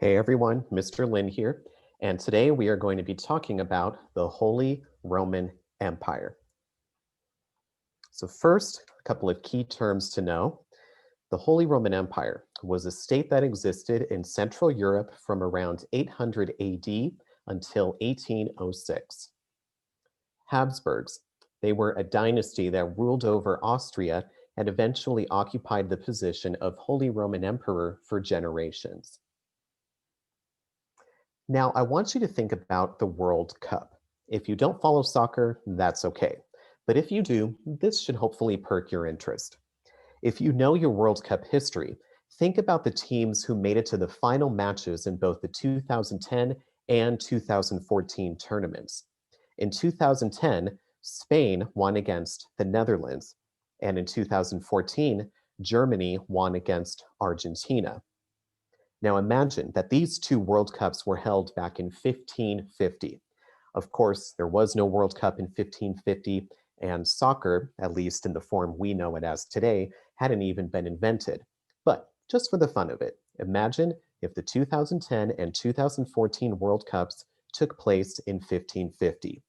Hey everyone, Mr. Lynn here, and today we are going to be talking about the Holy Roman Empire. So first, a couple of key terms to know. The Holy Roman Empire was a state that existed in Central Europe from around 800 AD until 1806. Habsburgs, they were a dynasty that ruled over Austria and eventually occupied the position of Holy Roman Emperor for generations. Now, I want you to think about the World Cup. If you don't follow soccer, that's okay. But if you do, this should hopefully perk your interest. If you know your World Cup history, think about the teams who made it to the final matches in both the 2010 and 2014 tournaments. In 2010, Spain won against the Netherlands, and in 2014, Germany won against Argentina. Now imagine that these two World Cups were held back in 1550. Of course, there was no World Cup in 1550, and soccer, at least in the form we know it as today, hadn't even been invented. But just for the fun of it, imagine if the 2010 and 2014 World Cups took place in 1550.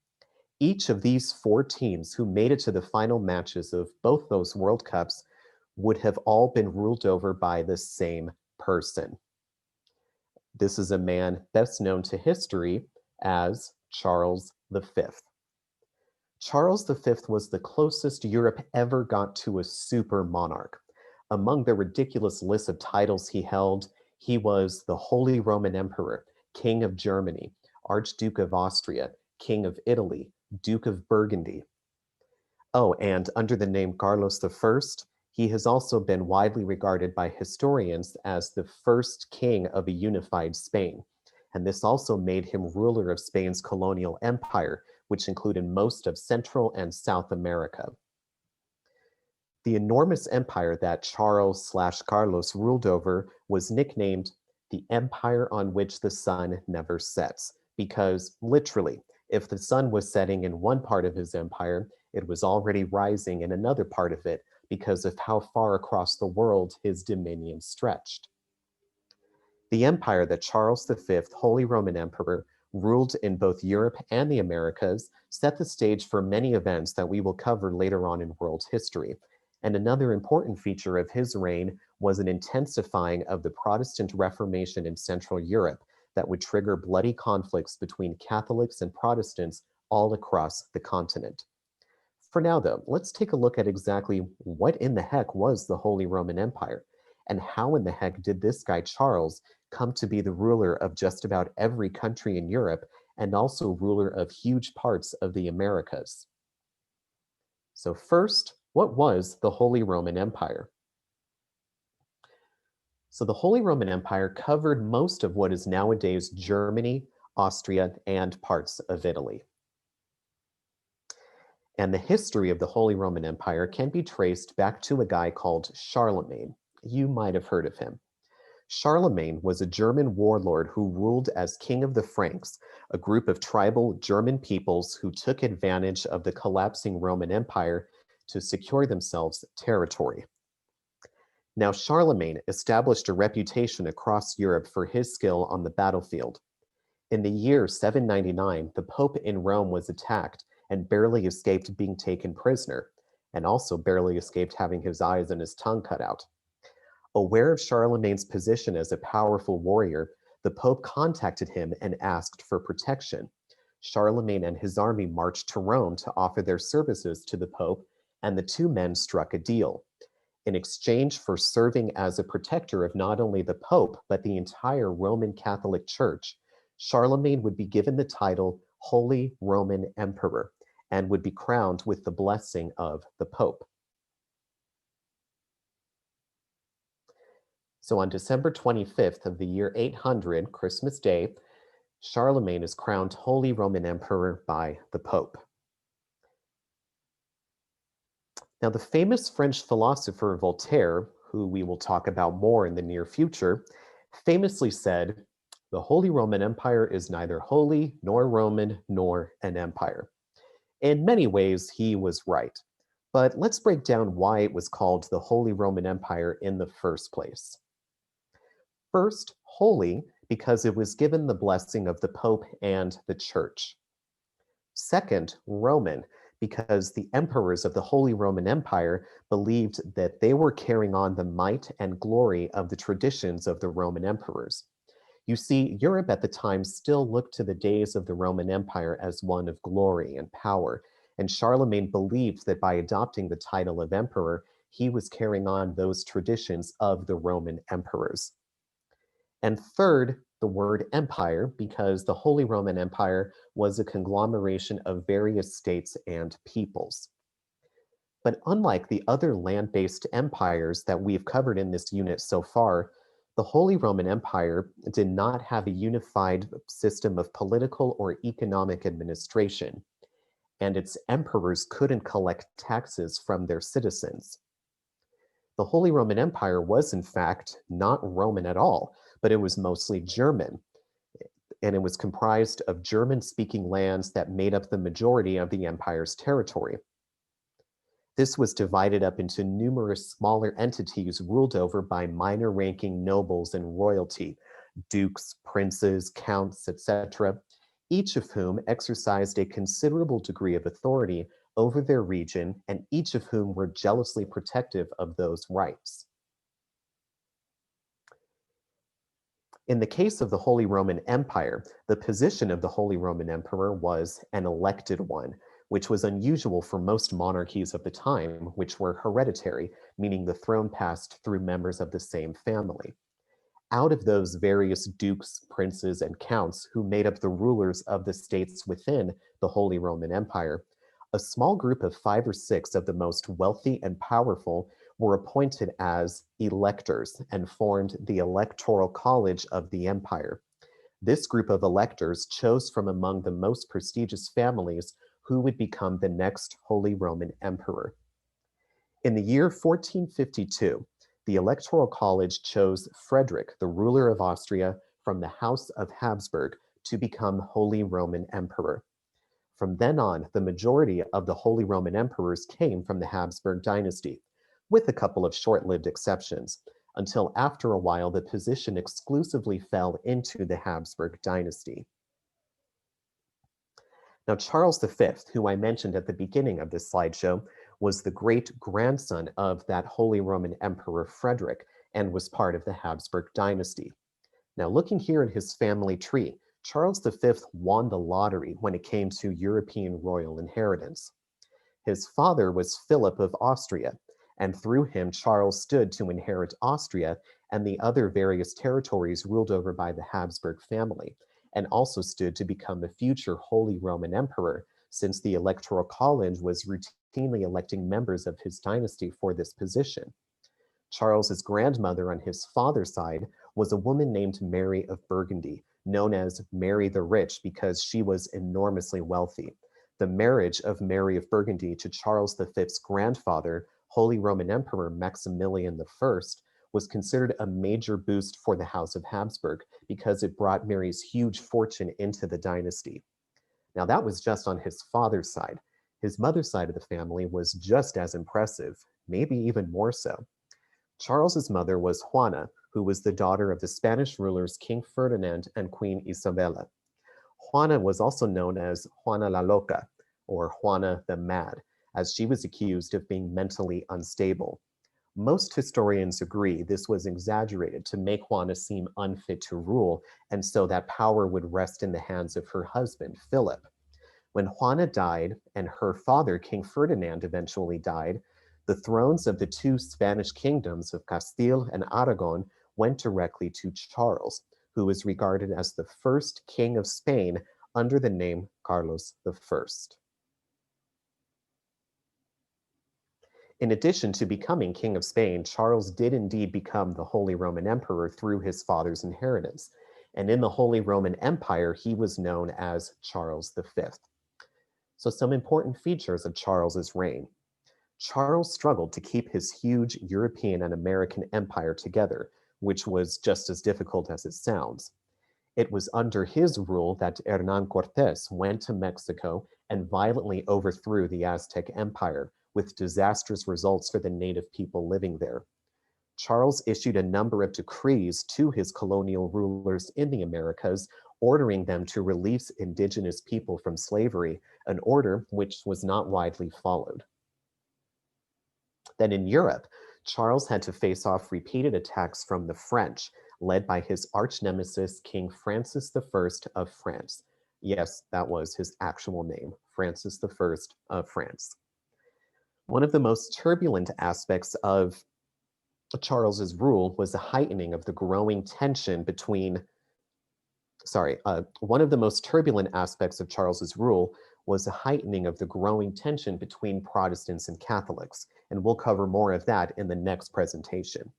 Each of these four teams who made it to the final matches of both those World Cups would have all been ruled over by the same person. This is a man best known to history as Charles V. Charles V was the closest Europe ever got to a super monarch. Among the ridiculous list of titles he held, he was the Holy Roman Emperor, King of Germany, Archduke of Austria, King of Italy, Duke of Burgundy. Oh, and under the name Carlos I, he has also been widely regarded by historians as the first king of a unified Spain. And this also made him ruler of Spain's colonial empire, which included most of Central and South America. The enormous empire that Charles/Carlos ruled over was nicknamed the Empire on which the sun never sets, because literally, if the sun was setting in one part of his empire, it was already rising in another part of it because of how far across the world his dominion stretched. The empire that Charles V, Holy Roman Emperor, ruled in both Europe and the Americas set the stage for many events that we will cover later on in world history. And another important feature of his reign was an intensifying of the Protestant Reformation in Central Europe that would trigger bloody conflicts between Catholics and Protestants all across the continent. For now, though, let's take a look at exactly what in the heck was the Holy Roman Empire, and how in the heck did this guy Charles come to be the ruler of just about every country in Europe and also ruler of huge parts of the Americas. So first, what was the Holy Roman Empire? So the Holy Roman Empire covered most of what is nowadays Germany, Austria, and parts of Italy. And the history of the Holy Roman Empire can be traced back to a guy called Charlemagne. You might have heard of him. Charlemagne was a German warlord who ruled as king of the Franks, a group of tribal German peoples who took advantage of the collapsing Roman Empire to secure themselves territory. Now, Charlemagne established a reputation across Europe for his skill on the battlefield. In the year 799, the Pope in Rome was attacked and barely escaped being taken prisoner, and also barely escaped having his eyes and his tongue cut out. Aware of Charlemagne's position as a powerful warrior, the Pope contacted him and asked for protection. Charlemagne and his army marched to Rome to offer their services to the Pope, and the two men struck a deal. In exchange for serving as a protector of not only the Pope, but the entire Roman Catholic Church, Charlemagne would be given the title Holy Roman Emperor and would be crowned with the blessing of the Pope. So on December 25th of the year 800, Christmas Day, Charlemagne is crowned Holy Roman Emperor by the Pope. Now, the famous French philosopher Voltaire, who we will talk about more in the near future, famously said, "The Holy Roman Empire is neither holy, nor Roman, nor an empire." In many ways, he was right. But let's break down why it was called the Holy Roman Empire in the first place. First, holy because it was given the blessing of the Pope and the Church. Second, Roman, because the emperors of the Holy Roman Empire believed that they were carrying on the might and glory of the traditions of the Roman emperors. You see, Europe at the time still looked to the days of the Roman Empire as one of glory and power, and Charlemagne believed that by adopting the title of emperor, he was carrying on those traditions of the Roman emperors. And third, the word empire, because the Holy Roman Empire was a conglomeration of various states and peoples. But unlike the other land-based empires that we've covered in this unit so far, the Holy Roman Empire did not have a unified system of political or economic administration, and its emperors couldn't collect taxes from their citizens. The Holy Roman Empire was, in fact, not Roman at all, but it was mostly German, and it was comprised of German-speaking lands that made up the majority of the empire's territory. This was divided up into numerous smaller entities ruled over by minor-ranking nobles and royalty, dukes, princes, counts, etc., each of whom exercised a considerable degree of authority over their region, and each of whom were jealously protective of those rights. In the case of the Holy Roman Empire, the position of the Holy Roman Emperor was an elected one, which was unusual for most monarchies of the time, which were hereditary, meaning the throne passed through members of the same family. Out of those various dukes, princes, and counts who made up the rulers of the states within the Holy Roman Empire, a small group of 5 or 6 of the most wealthy and powerful were appointed as electors and formed the Electoral College of the empire. This group of electors chose from among the most prestigious families who would become the next Holy Roman Emperor. In the year 1452, the Electoral College chose Frederick, the ruler of Austria, from the House of Habsburg to become Holy Roman Emperor. From then on, the majority of the Holy Roman Emperors came from the Habsburg dynasty, with a couple of short-lived exceptions, until after a while the position exclusively fell into the Habsburg dynasty. Now, Charles V, who I mentioned at the beginning of this slideshow, was the great-grandson of that Holy Roman Emperor Frederick and was part of the Habsburg dynasty. Now, looking here in his family tree, Charles V won the lottery when it came to European royal inheritance. His father was Philip of Austria, and through him Charles stood to inherit Austria and the other various territories ruled over by the Habsburg family, and also stood to become the future Holy Roman Emperor, since the Electoral College was routinely electing members of his dynasty for this position. Charles's grandmother on his father's side was a woman named Mary of Burgundy, known as Mary the Rich because she was enormously wealthy. The marriage of Mary of Burgundy to Charles V's grandfather, Holy Roman Emperor Maximilian I, was considered a major boost for the House of Habsburg because it brought Mary's huge fortune into the dynasty. Now, that was just on his father's side. His mother's side of the family was just as impressive, maybe even more so. Charles's mother was Juana, who was the daughter of the Spanish rulers King Ferdinand and Queen Isabella. Juana was also known as Juana la Loca, or Juana the Mad, as she was accused of being mentally unstable. Most historians agree this was exaggerated to make Juana seem unfit to rule, and so that power would rest in the hands of her husband, Philip. When Juana died, and her father, King Ferdinand, eventually died, the thrones of the 2 Spanish kingdoms of Castile and Aragon went directly to Charles, who was regarded as the first king of Spain under the name Carlos I. In addition to becoming King of Spain, Charles did indeed become the Holy Roman Emperor through his father's inheritance, and in the Holy Roman Empire, he was known as Charles V. So some important features of Charles's reign. Charles struggled to keep his huge European and American empire together, which was just as difficult as it sounds. It was under his rule that Hernán Cortés went to Mexico and violently overthrew the Aztec Empire, with disastrous results for the native people living there. Charles issued a number of decrees to his colonial rulers in the Americas, ordering them to release indigenous people from slavery, an order which was not widely followed. Then in Europe, Charles had to face off repeated attacks from the French, led by his arch nemesis, King Francis I of France. Yes, that was his actual name, Francis I of France. One of the most turbulent aspects of Charles's rule was the heightening of the growing tension between one of the most turbulent aspects of Charles's rule was the heightening of the growing tension between Protestants and Catholics, and we'll cover more of that in the next presentation.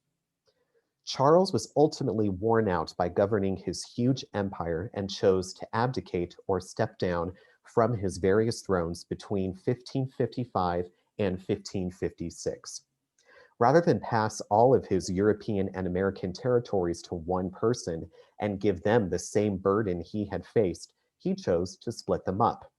Charles was ultimately worn out by governing his huge empire and chose to abdicate or step down from his various thrones between 1555 and 1556. Rather than pass all of his European and American territories to one person and give them the same burden he had faced, he chose to split them up.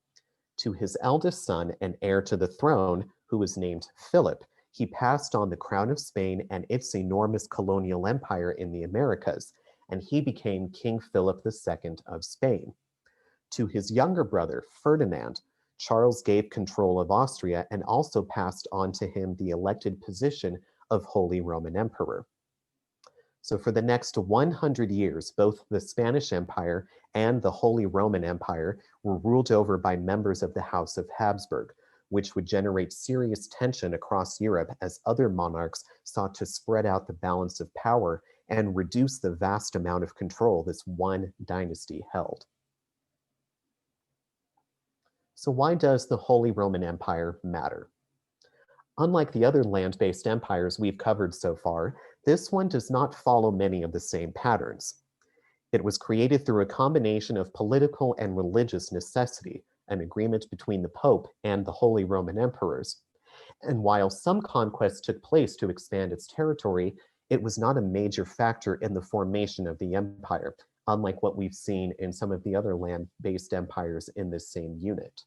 To his eldest son and heir to the throne, who was named Philip, he passed on the crown of Spain and its enormous colonial empire in the Americas, and he became King Philip II of Spain. To his younger brother, Ferdinand, Charles gave control of Austria and also passed on to him the elected position of Holy Roman Emperor. So for the next 100 years, both the Spanish Empire and the Holy Roman Empire were ruled over by members of the House of Habsburg, which would generate serious tension across Europe as other monarchs sought to spread out the balance of power and reduce the vast amount of control this one dynasty held. So why does the Holy Roman Empire matter? Unlike the other land-based empires we've covered so far, this one does not follow many of the same patterns. It was created through a combination of political and religious necessity, an agreement between the Pope and the Holy Roman Emperors. And while some conquests took place to expand its territory, it was not a major factor in the formation of the empire, unlike what we've seen in some of the other land-based empires in this same unit.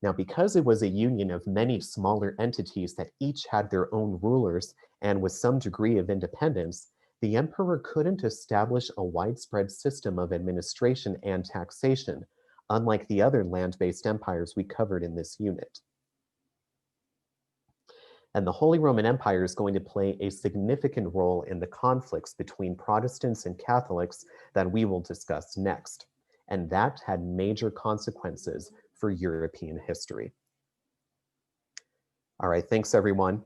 Now, because it was a union of many smaller entities that each had their own rulers and with some degree of independence, the emperor couldn't establish a widespread system of administration and taxation, unlike the other land-based empires we covered in this unit. And the Holy Roman Empire is going to play a significant role in the conflicts between Protestants and Catholics that we will discuss next. And that had major consequences for European history. All right, thanks everyone.